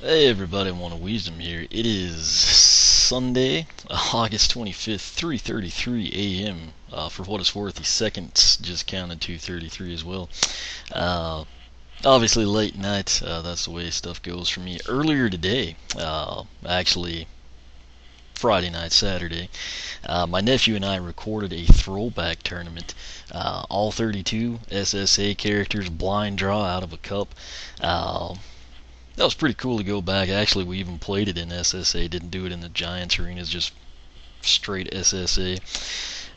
Hey everybody, One of Wisdom here. It is Sunday, August 25th, 3:33 a.m. For what it's worth, the seconds just counted 2:33 as well. Obviously late night, that's the way stuff goes for me. Earlier today, actually Friday night, Saturday, my nephew and I recorded a throwback tournament. All 32 SSA characters, blind draw out of a cup. That was pretty cool to go back. Actually, we even played it in SSA. Didn't do it in the Giants arenas, just straight SSA.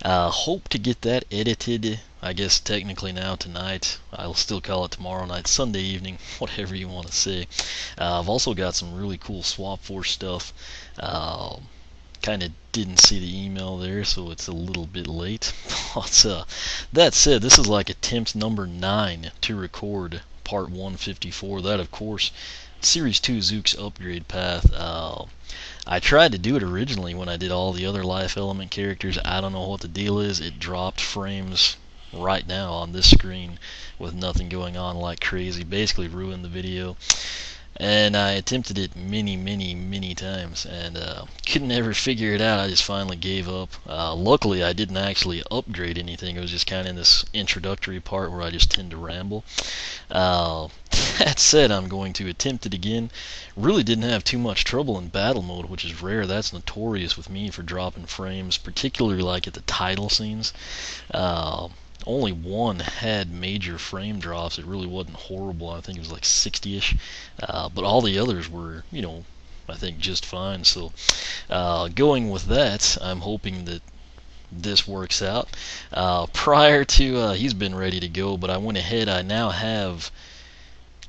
Hope to get that edited, I guess technically now tonight. I'll still call it tomorrow night, Sunday evening, whatever you want to say. I've also got some really cool Swap Force stuff. Kind of didn't see the email there, so it's a little bit late. But that said, this is like attempt number 9 to record part 154. That, of course, Series 2 Zook's upgrade path. I tried to do it originally when I did all the other life element characters. I don't know what the deal is. It dropped frames right now on this screen with nothing going on like crazy. Basically ruined the video. And I attempted it many times and couldn't ever figure it out. I just finally gave up. Luckily, I didn't actually upgrade anything. It was just kind of in this introductory part where I just tend to ramble. That said, I'm going to attempt it again. Really didn't have too much trouble in battle mode, which is rare. That's notorious with me for dropping frames, particularly like at the title scenes. Only one had major frame drops. It really wasn't horrible. I think it was like 60-ish. But all the others were, I think just fine. So going with that, I'm hoping that this works out. Prior to, he's been ready to go, but I went ahead. I now have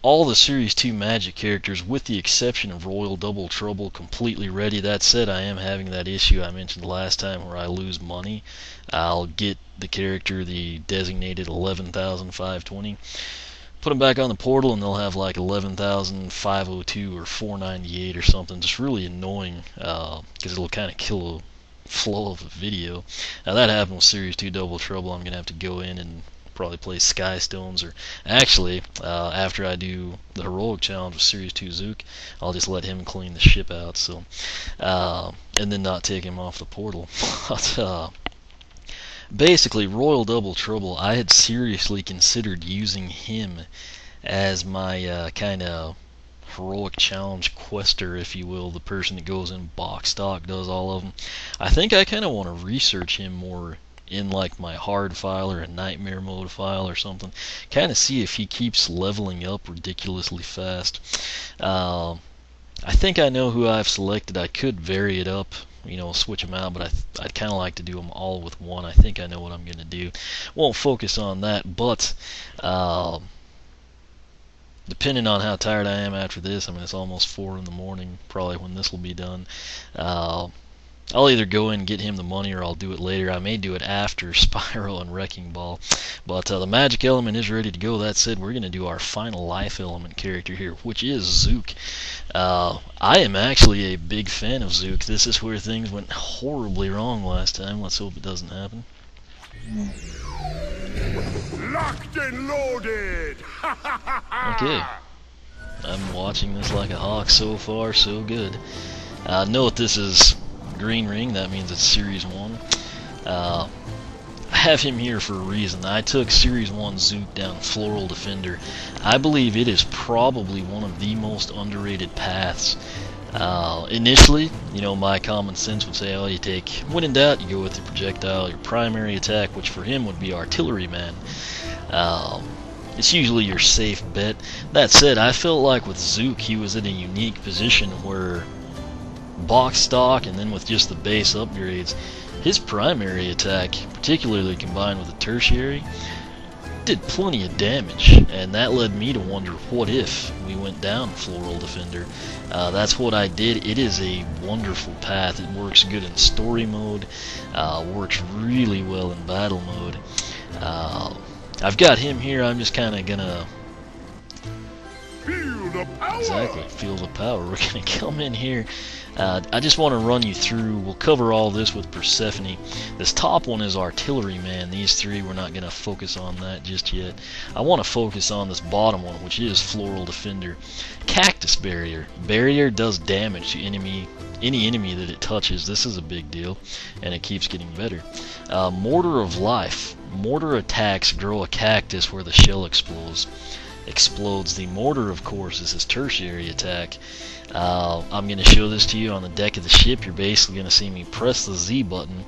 all the Series 2 Magic characters, with the exception of Royal Double Trouble, completely ready. That said, I am having that issue I mentioned last time where I lose money. I'll get the character, the designated 11,520, put them back on the portal, and they'll have like 11,502 or 498 or something. Just really annoying, because it'll kind of kill the flow of a video. Now that happened with Series 2 Double Trouble. I'm going to have to go in and probably play Sky Stones, or actually after I do the heroic challenge with Series 2 Zook, I'll just let him clean the ship out, so and then not take him off the portal. But basically, Royal Double Trouble, I had seriously considered using him as my kind of heroic challenge quester, if you will, the person that goes in box stock, does all of them. I think I kind of want to research him more in like my hard file or a nightmare mode file or something, kind of see if he keeps leveling up ridiculously fast. I think I know who I've selected. I could vary it up, switch them out, but I'd kind of like to do them all with one. I think I know what I'm going to do. Won't focus on that, but depending on how tired I am after this, I mean, it's almost 4 in the morning probably when this will be done. I'll either go in and get him the money, or I'll do it later. I may do it after Spyro and Wrecking Ball. But the magic element is ready to go. That said, we're going to do our final life element character here, which is Zook. I am actually a big fan of Zook. This is where things went horribly wrong last time. Let's hope it doesn't happen. Locked and loaded! Okay. I'm watching this like a hawk. So far, so good. Note this is green ring. That means it's Series 1. I have him here for a reason. I took Series 1 Zook down Floral Defender. I believe it is probably one of the most underrated paths. Initially, my common sense would say, you take, when in doubt, you go with the projectile, your primary attack, which for him would be Artilleryman. It's usually your safe bet. That said, I felt like with Zook, he was in a unique position where box stock, and then with just the base upgrades, his primary attack, particularly combined with the tertiary, did plenty of damage, and that led me to wonder, what if we went down Floral Defender? That's what I did. It is a wonderful path. It works good in story mode, works really well in battle mode. I've got him here. I'm just kind of gonna Feel the power! Exactly, feel the power. We're going to come in here. I just want to run you through. We'll cover all this with Persephone. This top one is Artilleryman. These three, we're not going to focus on that just yet. I want to focus on this bottom one, which is Floral Defender. Cactus Barrier. Barrier does damage to any enemy that it touches. This is a big deal, and it keeps getting better. Mortar of Life. Mortar attacks grow a cactus where the shell explodes. The mortar, of course, is his tertiary attack. I'm going to show this to you on the deck of the ship. You're basically going to see me press the Z button.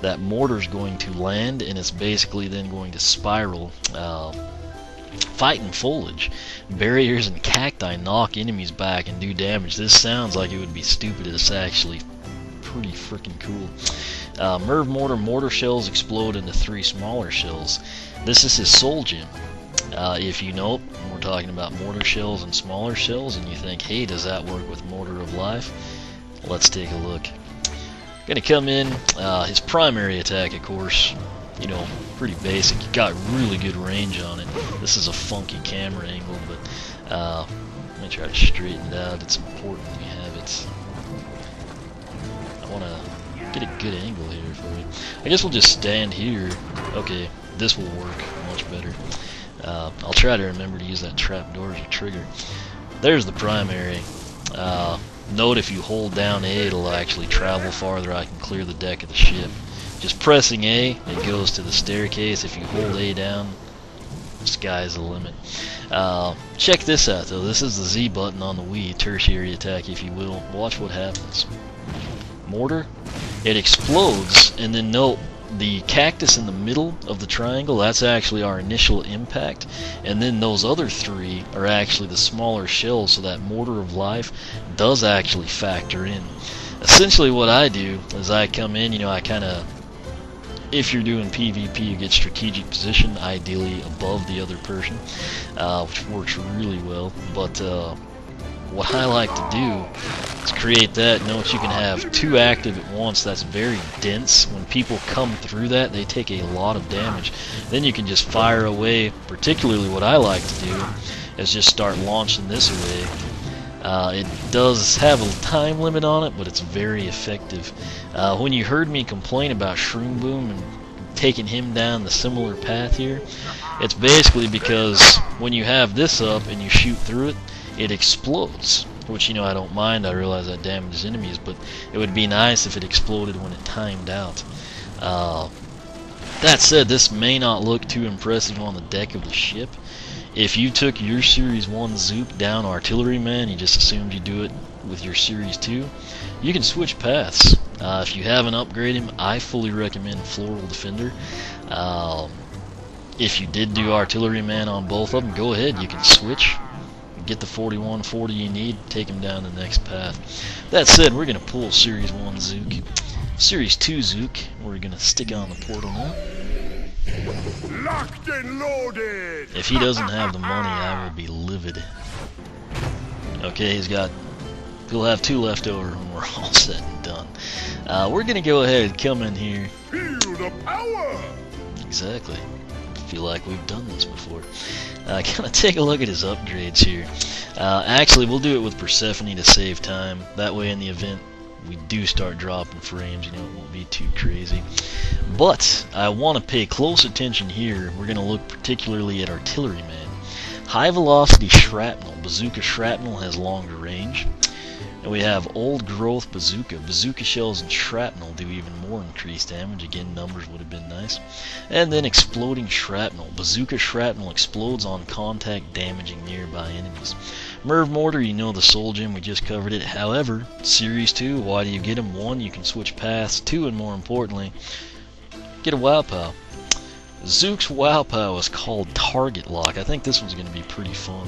That mortar is going to land, and it's basically then going to spiral. Fighting foliage. Barriers and cacti knock enemies back and do damage. This sounds like it would be stupid. It's actually pretty freaking cool. Merv Mortar. Mortar shells explode into 3 smaller shells. This is his soul gem. If you know, we're talking about mortar shells and smaller shells, and you think, hey, does that work with Mortar of Life? Let's take a look. Gonna come in, his primary attack, of course, you know, pretty basic. You got really good range on it. This is a funky camera angle, but let me try to straighten it out. It's important we have it. I want to get a good angle here for you. I guess we'll just stand here. Okay, this will work much better. I'll try to remember to use that trapdoor as a trigger. There's the primary. Note if you hold down A, it'll actually travel farther. I can clear the deck of the ship. Just pressing A, it goes to the staircase. If you hold A down, sky's the limit. Check this out though. This is the Z button on the Wii, tertiary attack if you will. Watch what happens. Mortar, it explodes, and then note the cactus in the middle of the triangle, that's actually our initial impact, and then those other 3 are actually the smaller shells, so that Mortar of Life does actually factor in. Essentially what I do is I come in, you know, I kind of, if you're doing PvP, you get strategic position, ideally above the other person, which works really well, but what I like to do is create that. Note you can have 2 active at once. That's very dense. When people come through that, they take a lot of damage. Then you can just fire away. Particularly what I like to do is just start launching this away. It does have a time limit on it, but it's very effective. When you heard me complain about Shroom Boom and taking him down the similar path here, it's basically because when you have this up and you shoot through it, it explodes, which, you know, I don't mind. I realize that damages enemies, but it would be nice if it exploded when it timed out. That said, this may not look too impressive on the deck of the ship. If you took your Series 1 Zook down Artilleryman, you just assumed you do it with your Series 2, you can switch paths. If you haven't upgraded him, I fully recommend Floral Defender. If you did do Artilleryman on both of them, go ahead, you can switch. Get the 4140 you need, take him down the next path. That said, we're going to pull Series 1 Zook. Series 2 Zook, we're going to stick on the portal now. Locked and loaded! If he doesn't have the money, I will be livid. Okay, he'll have 2 left over when we're all said and done. We're going to go ahead and come in here. Feel the power! Exactly. Feel like we've done this before. Kind of take a look at his upgrades here. Actually, we'll do it with Persephone to save time. That way, in the event we do start dropping frames, you know, it won't be too crazy. But I want to pay close attention here. We're going to look particularly at Artilleryman. High velocity shrapnel. Bazooka shrapnel has longer range. And we have Old Growth Bazooka. Bazooka shells and shrapnel do even more increased damage. Again, numbers would have been nice. And then Exploding Shrapnel. Bazooka shrapnel explodes on contact, damaging nearby enemies. Merv Mortar, you know the Soul Gem, we just covered it. However, Series 2, why do you get them? 1, you can switch paths. 2, and more importantly, get a Wow Pow. Zook's Wow Pow is called Target Lock. I think this one's going to be pretty fun.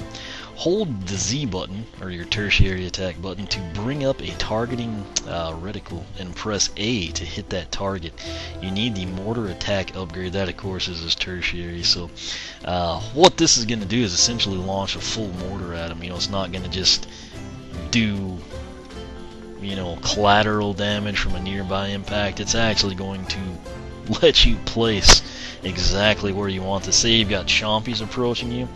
Hold the Z button, or your tertiary attack button, to bring up a targeting reticle, and press A to hit that target. You need the mortar attack upgrade. That, of course, is his tertiary. So what this is going to do is essentially launch a full mortar at him. You know, it's not going to just do, you know, collateral damage from a nearby impact. It's actually going to lets you place exactly where you want to. Say you've got chompies approaching you,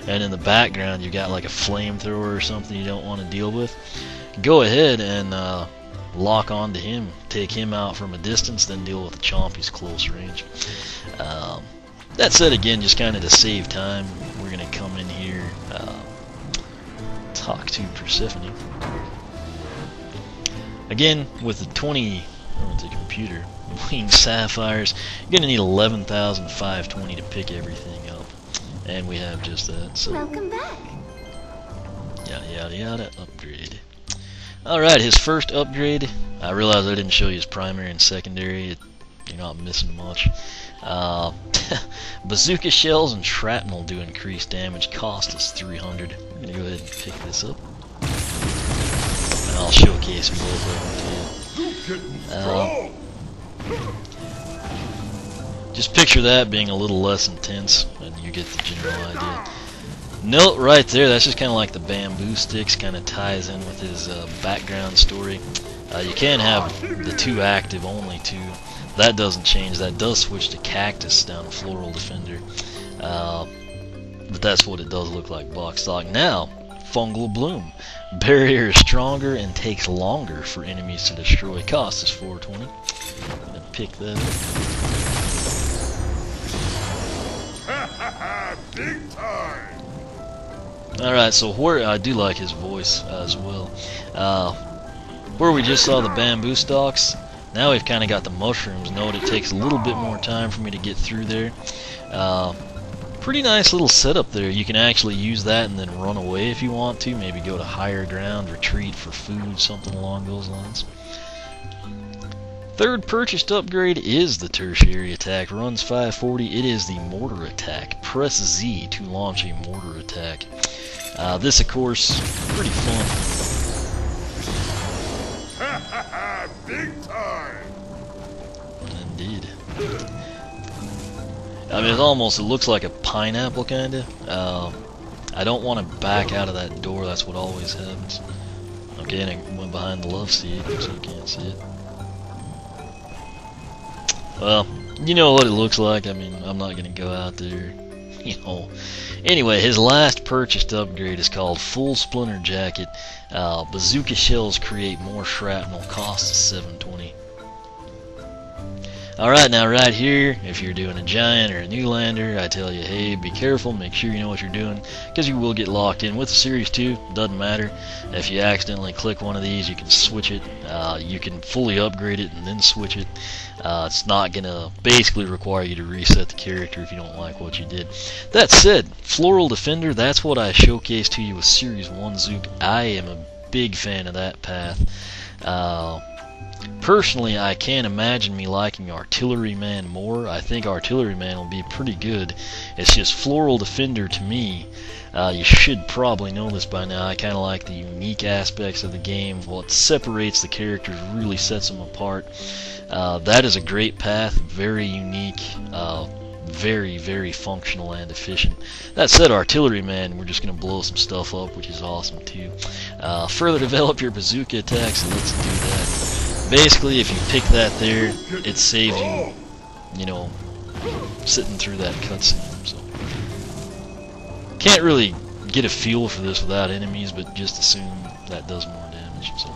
and in the background you got like a flamethrower or something you don't want to deal with. Go ahead and lock on to him, take him out from a distance, then deal with the chompies close range. That said, again, just kind of to save time, we're going to come in here, talk to Persephone. Again, with the 20, oh, it's a computer, winged sapphires, you're going to need 11,520 to pick everything up. And we have just that, so. Welcome back. Yada yada yada, upgrade. Alright, his first upgrade, I realized I didn't show you his primary and secondary, you're not missing much. Bazooka shells and shrapnel do increased damage, cost us 300. I'm going to go ahead and pick this up. And I'll showcase both of them to you. Just picture that being a little less intense, and you get the general idea. Note right there, that's just kind of like the bamboo sticks, kind of ties in with his background story. You can have the two active only too. That doesn't change. That does switch to cactus down to floral defender. But that's what it does look like box stock. Now, fungal bloom. Barrier is stronger and takes longer for enemies to destroy. Cost is 420. I'm gonna pick that up. Big time! Alright, so where I do like his voice as well. Where we just saw the bamboo stalks, now we've kind of got the mushrooms. Note it takes a little bit more time for me to get through there. Pretty nice little setup there. You can actually use that and then run away if you want to. Maybe go to higher ground, retreat for food, something along those lines. Third purchased upgrade is the tertiary attack. Runs 540. It is the mortar attack. Press Z to launch a mortar attack. This, of course, pretty fun. Big time! Indeed. I mean, it looks like a pineapple, kinda. I don't want to back out of that door, that's what always happens. Okay, and it went behind the love seat, so you can't see it. Well, you know what it looks like. I mean, I'm not gonna go out there, you know. Anyway, his last purchased upgrade is called Full Splinter Jacket. Bazooka shells create more shrapnel, cost is 720. Alright, now right here, if you're doing a giant or a new lander, I tell you, hey, be careful, make sure you know what you're doing, because you will get locked in. With the Series 2, doesn't matter. If you accidentally click one of these, you can switch it. You can fully upgrade it and then switch it. It's not going to basically require you to reset the character if you don't like what you did. That said, Floral Defender, that's what I showcased to you with Series 1 Zook. I am a big fan of that path. Personally, I can't imagine me liking Artilleryman more. I think Artilleryman will be pretty good. It's just Floral Defender to me. You should probably know this by now. I kind of like the unique aspects of the game. What separates the characters really sets them apart. That is a great path, very unique, very, very functional and efficient. That said, Artilleryman, we're just going to blow some stuff up, which is awesome too. Further develop your bazooka attacks, let's do that. Basically, if you pick that there, it saves you, you know, sitting through that cutscene. So, can't really get a feel for this without enemies, but just assume that does more damage. So,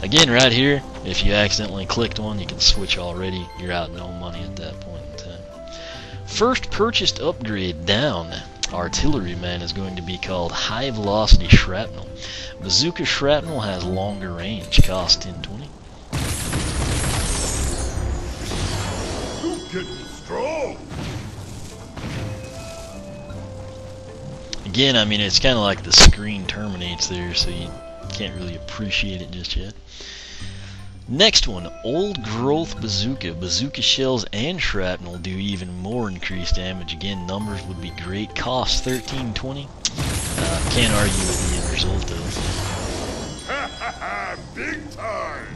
again, right here, if you accidentally clicked one, you can switch already. You're out no money at that point in time. First purchased upgrade down. Artilleryman is going to be called High Velocity Shrapnel. Bazooka Shrapnel has longer range, cost 1020. Getting strong! Again, I mean, it's kind of like the screen terminates there, so you can't really appreciate it just yet. Next one, Old Growth Bazooka. Bazooka shells and shrapnel do even more increased damage. Again, numbers would be great. Cost 1320. Can't argue with the end result though. Big time!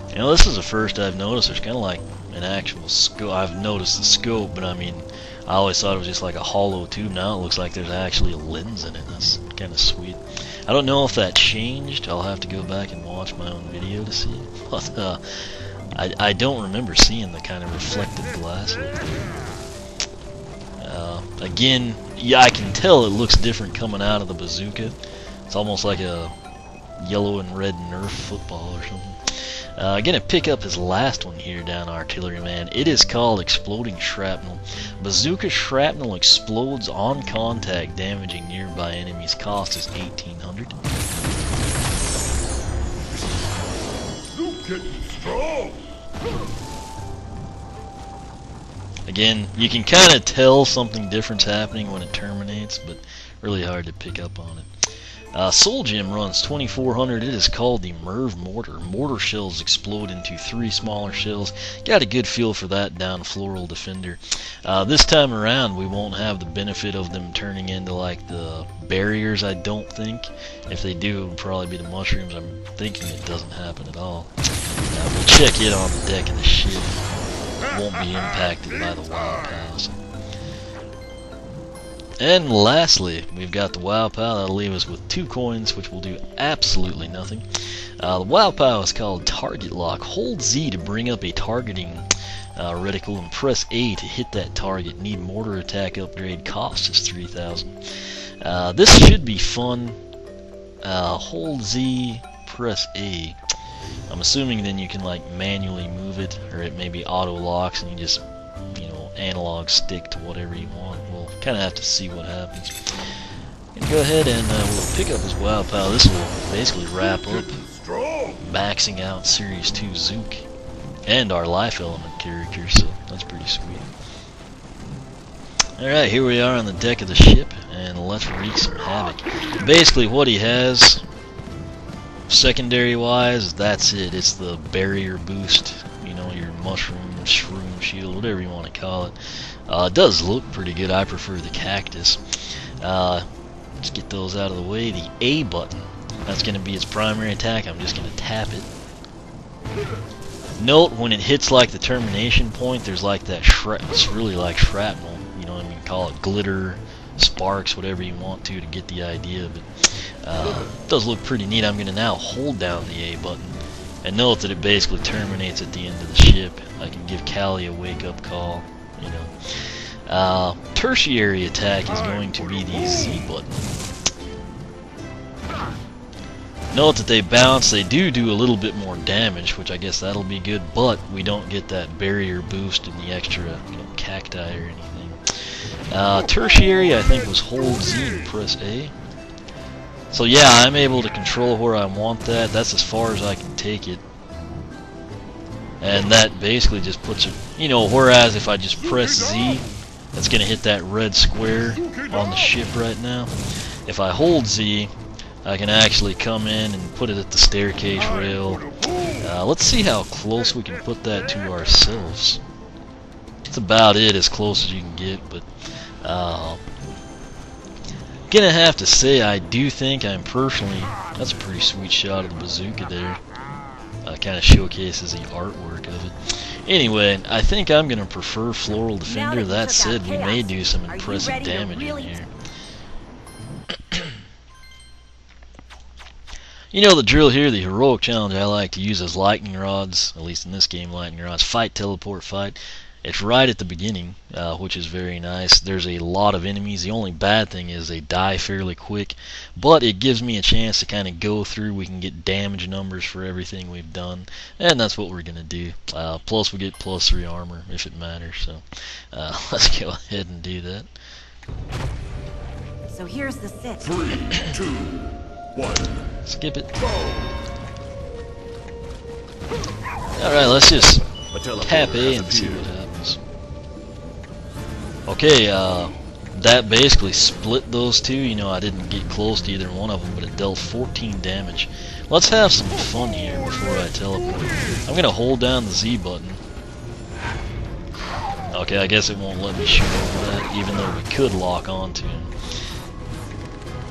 You know, this is the first I've noticed. There's kind of like an actual scope. I've noticed the scope, but I mean, I always thought it was just like a hollow tube. Now it looks like there's actually a lens in it. That's kind of sweet. I don't know if that changed. I'll have to go back and watch my own video to see. But I don't remember seeing the kind of reflective glass look there. Again, yeah, I can tell it looks different coming out of the bazooka. It's almost like a yellow and red Nerf football or something. Gonna pick up his last one here down Artilleryman. It is called Exploding Shrapnel. Bazooka shrapnel explodes on contact, damaging nearby enemies. Cost is 1,800. Zook getting strong. Again, you can kind of tell something different's happening when it terminates, but really hard to pick up on it. Soul Gem runs 2400. It is called the Merv Mortar. Mortar shells explode into 3 smaller shells. Got a good feel for that down Floral Defender. This time around, we won't have the benefit of them turning into like the barriers, I don't think. If they do, it will probably be the mushrooms. I'm thinking it doesn't happen at all. We'll check it on the deck of the ship. It won't be impacted by the Wild Pals. And lastly, we've got the Wild Pal. That'll leave us with 2 coins, which will do absolutely nothing. The Wild Pal is called Target Lock. Hold Z to bring up a targeting reticle and press A to hit that target. Need mortar attack upgrade. Cost is 3,000. This should be fun. Hold Z, press A. I'm assuming then you can like manually move it, or it maybe auto locks and you just, you know, analog stick to whatever you want. We'll kind of have to see what happens. Gonna go ahead and we'll pick up his Wild Pal. This will basically wrap up maxing out Series 2 Zook and our Life Element characters, so that's pretty sweet. Alright, here we are on the deck of the ship, and let's wreak some havoc. Basically what he has, secondary wise, that's it. It's the barrier boost, you know, your mushroom, shroom shield, whatever you want to call it. It does look pretty good. I prefer the cactus. Let's get those out of the way. The A button, that's going to be its primary attack. I'm just going to tap it. Note when it hits like the termination point, there's like that it's really like shrapnel. You know what I mean? Call it glitter, sparks, whatever you want to get the idea. But it does look pretty neat. I'm going to now hold down the A button. And note that it basically terminates at the end of the ship. I can give Callie a wake-up call, you know. Tertiary attack is going to be the Z button. Note that they bounce. They do a little bit more damage, which I guess that'll be good, but we don't get that barrier boost and the extra, you know, cacti or anything. Tertiary, I think, was hold Z and press A. So yeah, I'm able to control where I want that. That's as far as I can take it. And that basically just puts it, you know, whereas if I just press Z, that's going to hit that red square on the ship right now. If I hold Z, I can actually come in and put it at the staircase rail. Let's see how close we can put that to ourselves. That's about it, as close as you can get, but gonna have to say I do think I'm personally, that's a pretty sweet shot of the bazooka there. Kind of showcases the artwork of it. Anyway, I think I'm gonna prefer Floral Defender. That said, we may do some impressive damage in here. You know the drill here. The heroic challenge I like to use as lightning rods, at least in this game, lightning rods. Fight, teleport, fight. It's right at the beginning, which is very nice. There's a lot of enemies. The only bad thing is they die fairly quick, but it gives me a chance to kind of go through. We can get damage numbers for everything we've done, and that's what we're going to do. Plus we get +3 armor if it matters, so let's go ahead and do that. So here's the sit. 3, 2, 1. Skip it. Alright, let's just tap A and see what happens. Okay, that basically split those two. You know, I didn't get close to either one of them, but it dealt 14 damage. Let's have some fun here before I teleport. I'm going to hold down the Z button. Okay, I guess it won't let me shoot over that, even though we could lock onto him.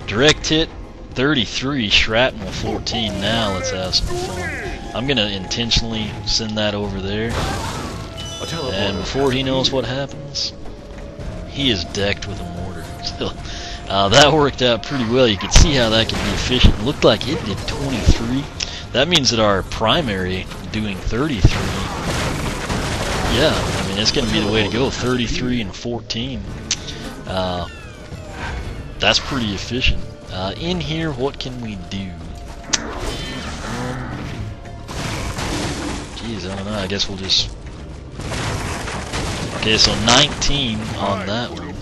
Direct hit, 33, shrapnel 14. Now let's have some fun. I'm gonna intentionally send that over there, and before he knows what happens, he is decked with a mortar. So that worked out pretty well. You can see how that can be efficient. It looked like it did 23. That means that our primary doing 33. Yeah, I mean, it's going to be the way to go. 33 and 14. That's pretty efficient. In here, what can we do? Geez, I don't know. I guess we'll just... Okay, so 19 on that one.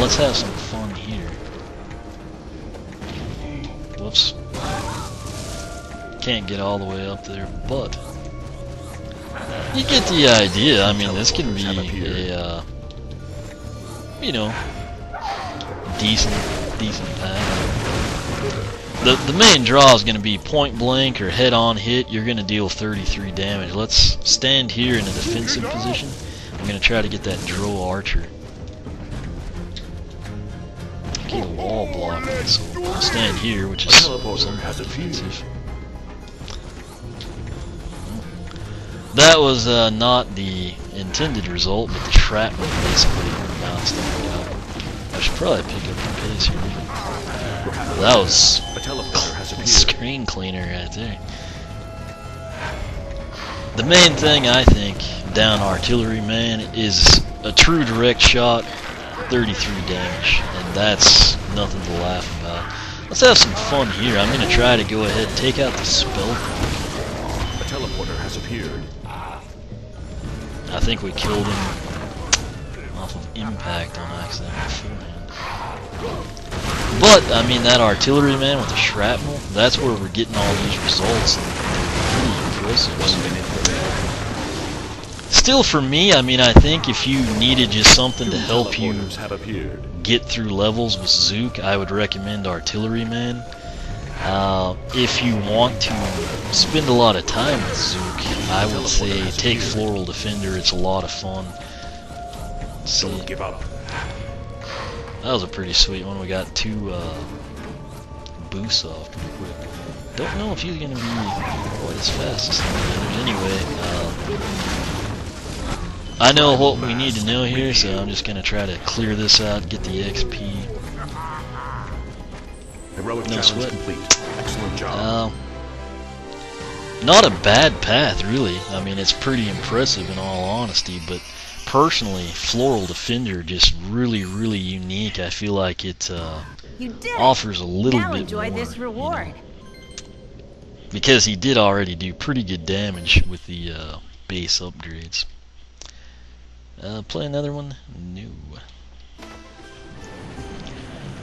Let's have some fun here. Whoops. Can't get all the way up there, but you get the idea. I mean, this can be a, you know, decent path. The main draw is going to be point blank or head-on hit. You're going to deal 33 damage. Let's stand here in a defensive position. I'm going to try to get that Drow Archer. Okay, the wall block, so I'll stand here, which is somewhat defensive. That was not the intended result, but the shrapnel basically bounced off it out. I should probably pick up the pace here. That was a screen cleaner right there. The main thing, I think, down Artilleryman is a true direct shot, 33 damage, and that's nothing to laugh about. Let's have some fun here. I'm going to try to go ahead and take out the spell. A teleporter has appeared. I think we killed him off of impact on accident beforehand. But, I mean, that Artilleryman with the shrapnel, that's where we're getting all these results, and they're pretty impressive. Still, for me, I mean, I think if you needed just something to help you get through levels with Zook, I would recommend Artilleryman. If you want to spend a lot of time with Zook, I would say take Floral Defender. It's a lot of fun. Don't give up. That was a pretty sweet one. We got 2 boosts off pretty quick. Don't know if he's going to be quite as fast as some of the others. Anyway, I know what we need to know here, so I'm just going to try to clear this out, get the XP. No sweat. Complete. Excellent job. Not a bad path, really. I mean, it's pretty impressive in all honesty, but personally, Floral Defender just really unique. I feel like it offers a little bit more. This reward. You know, because he did already do pretty good damage with the base upgrades. Play another one? No.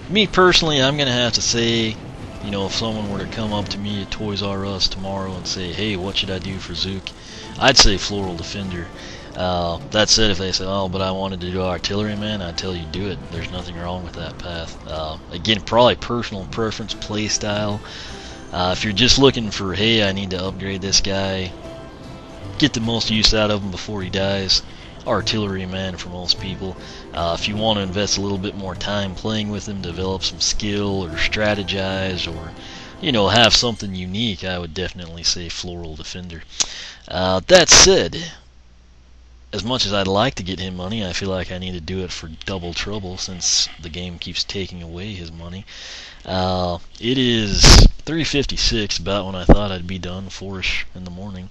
Me personally, I'm gonna have to say, you know, if someone were to come up to me at Toys R Us tomorrow and say, hey, what should I do for Zook? I'd say Floral Defender. That said, if they say, oh, but I wanted to do Artilleryman, I'd tell you do it. There's nothing wrong with that path. Again, probably personal preference, play style. If you're just looking for, hey, I need to upgrade this guy, get the most use out of him before he dies, Artilleryman for most people. If you want to invest a little bit more time playing with him, develop some skill or strategize or, you know, have something unique, I would definitely say Floral Defender. That said, as much as I'd like to get him money, I feel like I need to do it for double trouble since the game keeps taking away his money. It is 3:56, about when I thought I'd be done, 4-ish in the morning.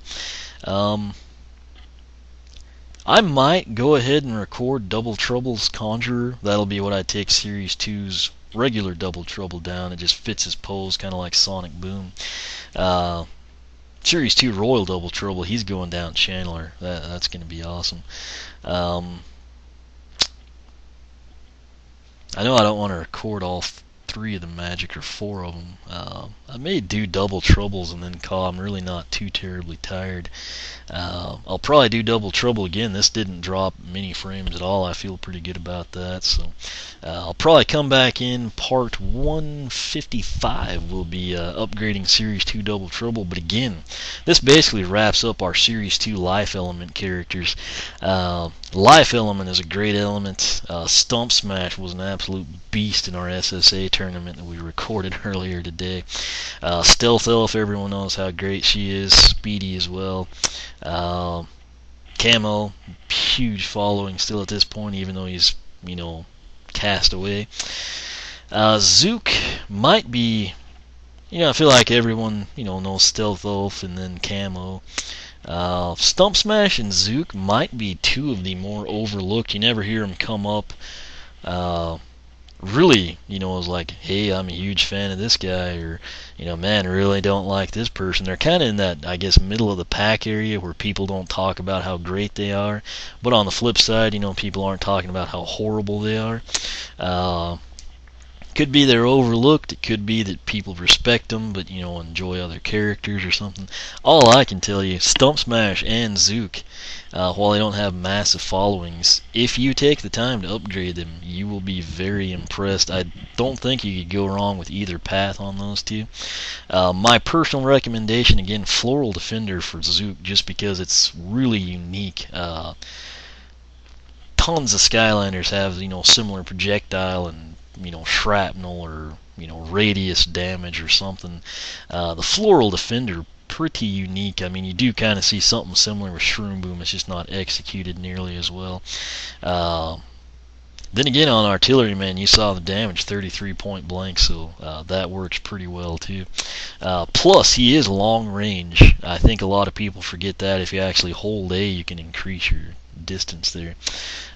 I might go ahead and record Double Trouble's Conjurer. That'll be what I take Series 2's regular Double Trouble down. It just fits his pose, kind of like Sonic Boom. Series 2 Royal Double Trouble, he's going down Chandler. That's going to be awesome. I know I don't want to record all 3 of the Magic or 4 of them. I may do Double Troubles and then call. I'm really not too terribly tired. I'll probably do Double Trouble again. This didn't drop many frames at all. I feel pretty good about that. So I'll probably come back in part 155. We'll be upgrading Series 2 Double Trouble. But again, this basically wraps up our Series 2 Life Element characters. Life Element is a great element. Stump Smash was an absolute beast in our SSA tournament that we recorded earlier today. Stealth Elf, everyone knows how great she is. Speedy as well. Camo, huge following still at this point, even though he's, you know, cast away. Zook might be, I feel like everyone, knows Stealth Oath and then Camo. Stump Smash and Zook might be two of the more overlooked. You never hear them come up. Really, is like, hey, I'm a huge fan of this guy, or, man, I really don't like this person. They're kind of in that, I guess, middle of the pack area where people don't talk about how great they are. But on the flip side, people aren't talking about how horrible they are. Could be they're overlooked. It could be that people respect them, but enjoy other characters or something. All I can tell you, Stump Smash and Zook, while they don't have massive followings, if you take the time to upgrade them, you will be very impressed. I don't think you could go wrong with either path on those two. My personal recommendation, again, Floral Defender for Zook, just because it's really unique. Tons of Skylanders have similar projectile and shrapnel or radius damage or something. The Floral Defender, pretty unique. I mean, you do kind of see something similar with Shroom Boom. It's just not executed nearly as well. Then again, on Artilleryman, you saw the damage, 33 point blank, so that works pretty well too. Plus, he is long range. I think a lot of people forget that. If you actually hold A, you can increase your distance there.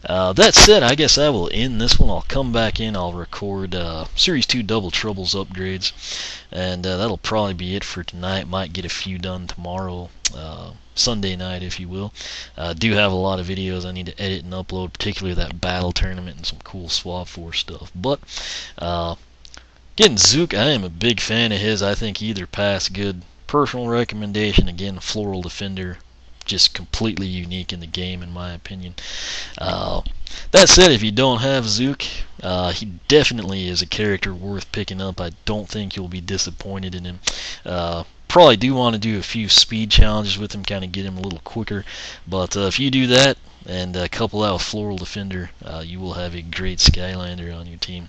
That said, I guess I will end this one. I'll come back in. I'll record Series 2 Double Troubles upgrades, and that'll probably be it for tonight. Might get a few done tomorrow, Sunday night, if you will. Do have a lot of videos I need to edit and upload, particularly that battle tournament and some cool Swap Force stuff. But again, Zook, I am a big fan of his. I think either path's good. Personal recommendation, again, Floral Defender. Just completely unique in the game, in my opinion. That said, if you don't have Zook, he definitely is a character worth picking up. I don't think you'll be disappointed in him. Probably do want to do a few speed challenges with him, kind of get him a little quicker. But if you do that and couple out with Floral Defender, you will have a great Skylander on your team.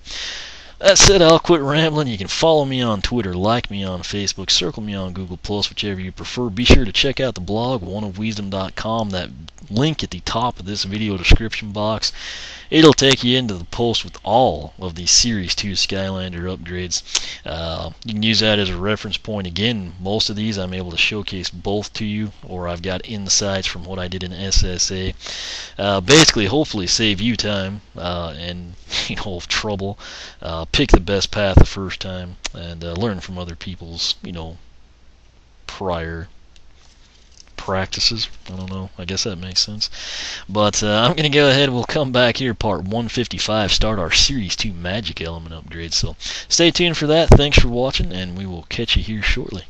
That said, I'll quit rambling. You can follow me on Twitter, like me on Facebook, circle me on Google+, whichever you prefer. Be sure to check out the blog, oneofwisdom.com. That link at the top of this video description box. It'll take you into the post with all of the Series 2 Skylander upgrades. You can use that as a reference point. Again, most of these I'm able to showcase both to you, or I've got insights from what I did in SSA. Basically, hopefully save you time and trouble. Pick the best path the first time, and learn from other people's prior practices. I don't know. I guess that makes sense. But I'm going to go ahead. We'll come back here, part 155, start our Series 2 Magic Element upgrade. So stay tuned for that. Thanks for watching, and we will catch you here shortly.